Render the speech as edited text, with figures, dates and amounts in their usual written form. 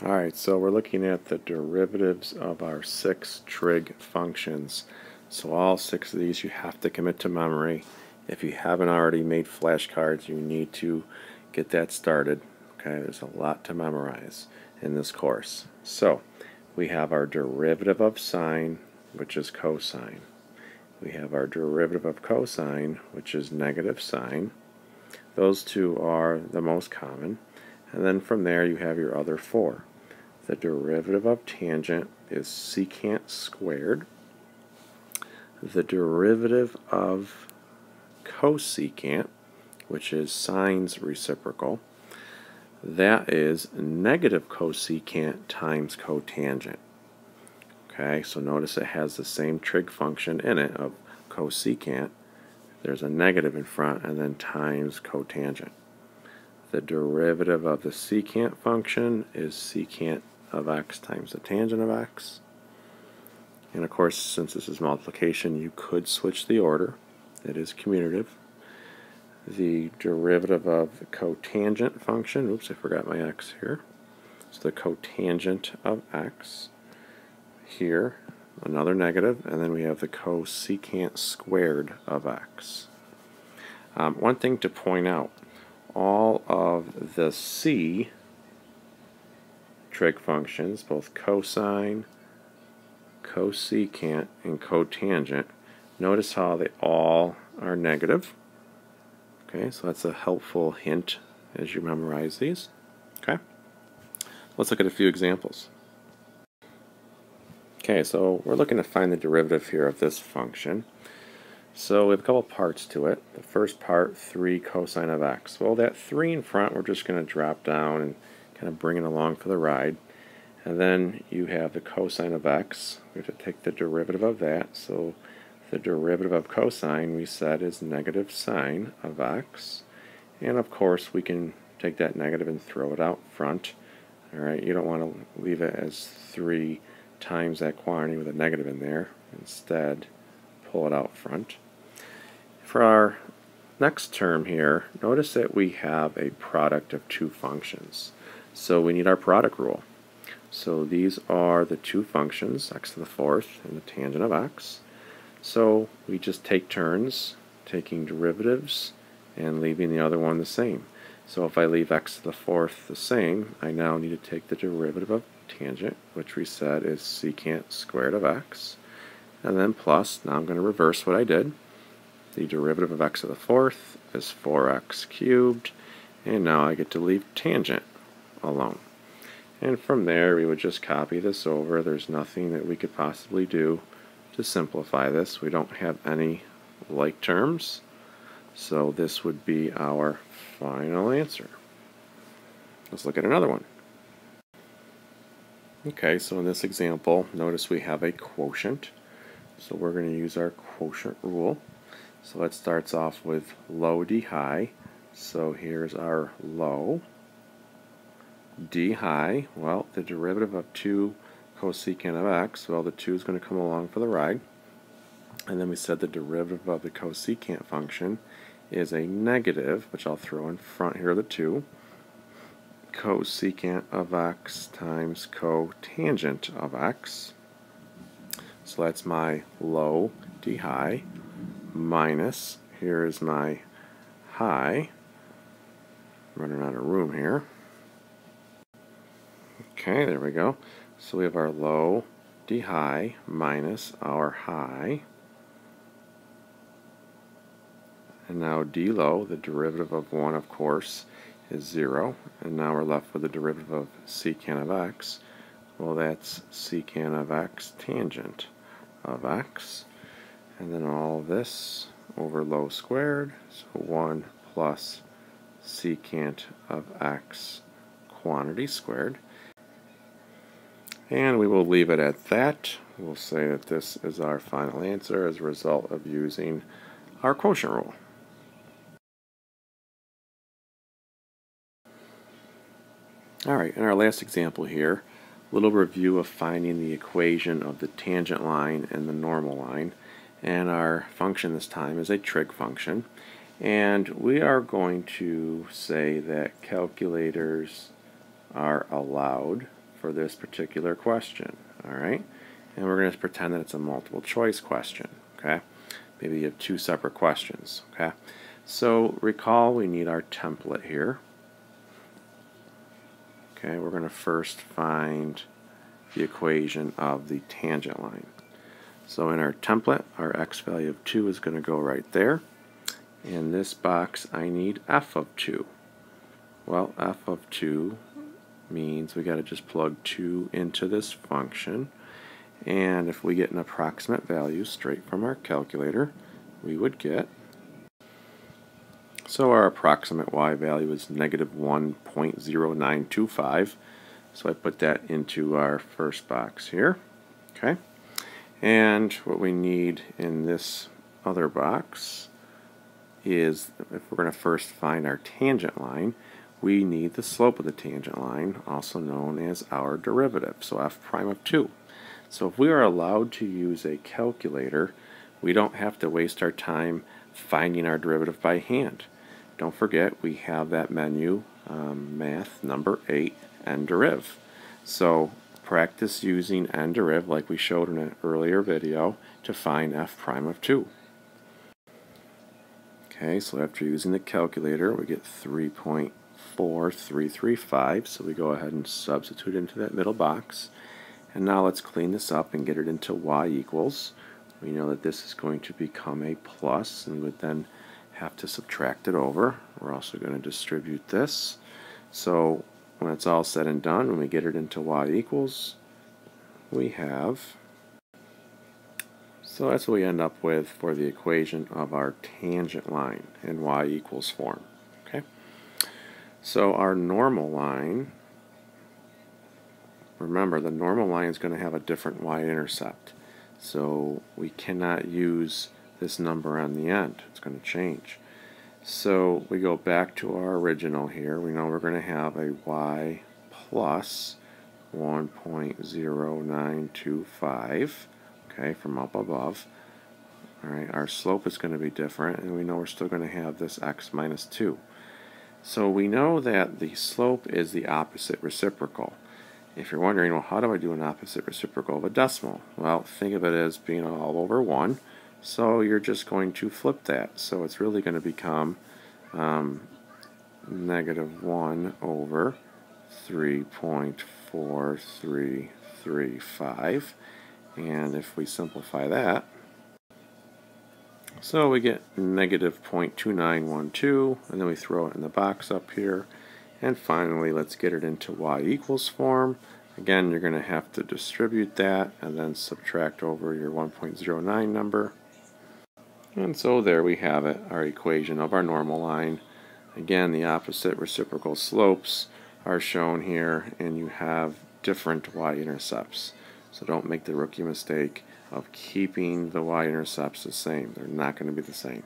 Alright, so we're looking at the derivatives of our 6 trig functions. So all 6 of these you have to commit to memory. If you haven't already made flashcards, you need to get that started. Okay, there's a lot to memorize in this course. So we have our derivative of sine, which is cosine. We have our derivative of cosine, which is negative sine. Those two are the most common. And then from there you have your other 4. The derivative of tangent is secant squared. The derivative of cosecant, which is sine's reciprocal, that is negative cosecant times cotangent. Okay, so notice it has the same trig function in it of cosecant. There's a negative in front and then times cotangent. The derivative of the secant function is secant of x times the tangent of x. And of course, since this is multiplication, you could switch the order. It is commutative. The derivative of the cotangent function, oops, I forgot my x here. So the cotangent of x here, another negative, and then we have the cosecant squared of x. One thing to point out, all of the c trig functions, both cosine, cosecant, and cotangent, notice how they all are negative. Okay, so that's a helpful hint as you memorize these. Okay, let's look at a few examples. Okay, so we're looking to find the derivative here of this function. So we have a couple parts to it. The first part, 3 cosine of x. Well, that 3 in front, we're just going to drop down and kind of bring it along for the ride. And then you have the cosine of x. We have to take the derivative of that. So the derivative of cosine, we said, is negative sine of x. And of course, we can take that negative and throw it out front. All right, you don't want to leave it as 3 times that quantity with a negative in there. Instead, pull it out front. For our next term here, notice that we have a product of 2 functions. So we need our product rule. So these are the 2 functions, x to the 4th and the tangent of x. So we just take turns taking derivatives and leaving the other one the same. So if I leave x to the 4th the same, I now need to take the derivative of tangent, which we said is secant squared of x, and then plus, now I'm going to reverse what I did. The derivative of x to the 4th is 4x cubed, and now I get to leave tangent alone. And from there, we would just copy this over. There's nothing that we could possibly do to simplify this. We don't have any like terms, so this would be our final answer. Let's look at another one. Okay, so in this example, notice we have a quotient. So we're going to use our quotient rule. So it starts off with low d high. So here's our low. D high, well, the derivative of 2 cosecant of x, well, the 2 is going to come along for the ride. And then we said the derivative of the cosecant function is a negative, which I'll throw in front here, the 2. Cosecant of x times cotangent of x. So that's my low, d high, minus, here is my high. I'm running out of room here. Okay, there we go. So we have our low, d high, minus our high. And now d low, the derivative of 1, of course, is 0. And now we're left with the derivative of secant of x. Well, that's secant of x tangent of x. And then all this over low squared, so 1 plus secant of x quantity squared. And we will leave it at that. We'll say that this is our final answer as a result of using our quotient rule. Alright, in our last example here, a little review of finding the equation of the tangent line and the normal line. And our function this time is a trig function. And we are going to say that calculators are allowed for this particular question. Alright? And we're going to pretend that it's a multiple choice question. Okay? Maybe you have two separate questions. Okay? So recall we need our template here. Okay, we're going to first find the equation of the tangent line. So in our template, our x value of 2 is going to go right there. In this box, I need f of 2. Well, f of 2 means we got to just plug 2 into this function. And if we get an approximate value straight from our calculator, we would get, so our approximate y value is negative 1.0925. So I put that into our first box here. Okay. And what we need in this other box is, if we're going to first find our tangent line, we need the slope of the tangent line, also known as our derivative, so f prime of 2. So if we are allowed to use a calculator, we don't have to waste our time finding our derivative by hand. Don't forget, we have that menu, math number 8, nderiv. So practice using nderiv like we showed in an earlier video to find f prime of 2. Okay, so after using the calculator, we get 3.4335, so we go ahead and substitute into that middle box. And now let's clean this up and get it into y equals. We know that this is going to become a plus, and we would then have to subtract it over. We're also going to distribute this. So when it's all said and done, when we get it into y equals, we have, so that's what we end up with for the equation of our tangent line in y equals form. Okay. So our normal line, remember the normal line is going to have a different y-intercept. So we cannot use this number on the end. It's going to change. So we go back to our original here. We know we're going to have a y plus 1.0925, okay, from up above. All right, our slope is going to be different, and we know we're still going to have this x minus 2. So we know that the slope is the opposite reciprocal. If you're wondering, well, how do I do an opposite reciprocal of a decimal? Well, think of it as being all over 1. So you're just going to flip that. So it's really going to become negative 1 over 3.4335. And if we simplify that, so we get negative 0.2912, and then we throw it in the box up here. And finally, let's get it into y equals form. Again, you're going to have to distribute that and then subtract over your 1.09 number. And so there we have it, our equation of our normal line. Again, the opposite reciprocal slopes are shown here, and you have different y-intercepts. So don't make the rookie mistake of keeping the y-intercepts the same. They're not going to be the same.